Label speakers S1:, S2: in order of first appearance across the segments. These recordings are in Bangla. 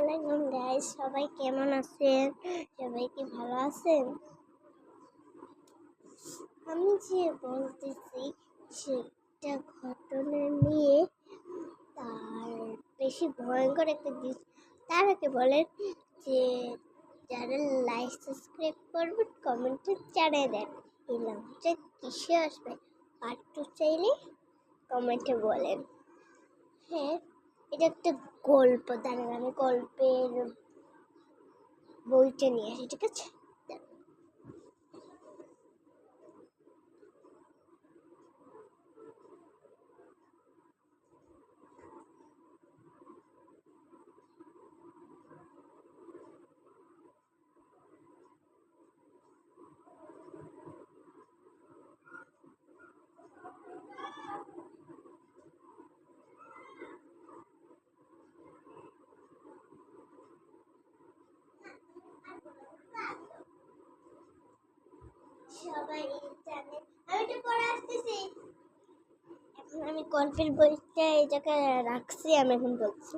S1: আলাইকুম গাইস, সবাই কেমন আছেন? সবাই কি ভালো আছেন? আমি যে বলতেছি সেটা ঘটনা নিয়ে, তার বেশি ভয়ঙ্কর একটা জিনিস। তার আগে বলেন যে যারা লাইক সাবস্ক্রাইব করবেন, কমেন্টে জানিয়ে দেন এই লাইভটা কিসে আসবে। পার্ট 2 চাইলে কমেন্টে বলেন। হ্যাঁ, এটা একটা গল্প। দাঁড়ান, আমি গল্পের বইটা নিয়ে আসি, ঠিক আছে? সবাই জানে আমি তো পড়ে আসতেছি। এখন আমি গল্পের বইটা এই জায়গায় রাখছি। আমি এখন বলছি,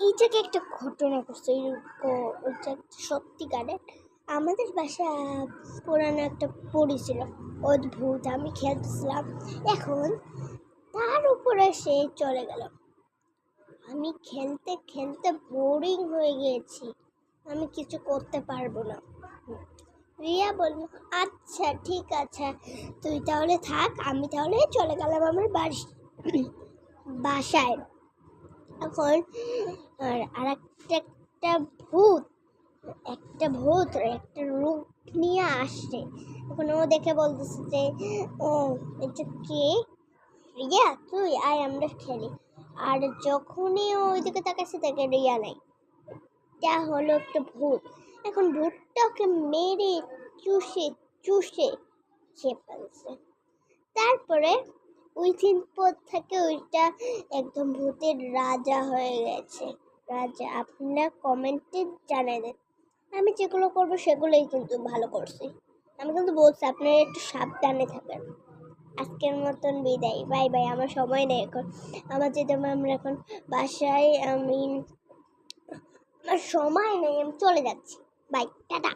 S1: এই জায়গায় একটা ঘটনা করছে। ওইটা সত্যিকারের। আমাদের বাসা পুরানো একটা পরী ছিল, অদ্ভুত। আমি খেলতেছিলাম, এখন তার উপরে সে চলে গেল। আমি খেলতে খেলতে বোরিং হয়ে গিয়েছি, আমি কিছু করতে পারবো না। রিয়া বলল, আচ্ছা ঠিক আছে, তুই তাহলে থাক, আমি তাহলে চলে গেলাম আমার বাসায়। এখন আর একটা ভূত একটা রূপ নিয়ে আসছে। এখন ও দেখে বলতেছে যে, ও এটা কে? রিয়া, তুই আয়, আমরা খেলি। আর যখনই ও ওইদিকে তাকাচ্ছে, তাকে রিয়া নাই, এটা হলো একটা ভূত। এখন ভূতটাকে মেরে চুষে চুষে খেয়ে ফেলছে। তারপরে ওই দিন পর থেকে ওইটা একদম ভূতের রাজা হয়ে গেছে। রাজা, আপনারা কমেন্টে জানাই দেন। আমি যেগুলো করবো সেগুলোই কিন্তু ভালো করছি। আমি কিন্তু বলছি আপনারা একটু সাবধানে থাকেন। আজকের মতন বিদায়, বাই বাই। আমার সময় নেই এখন, আমার যেতে হবে। আমরা এখন বাসায়, আমার সময় নেই, আমি চলে যাচ্ছি। Bye, tata.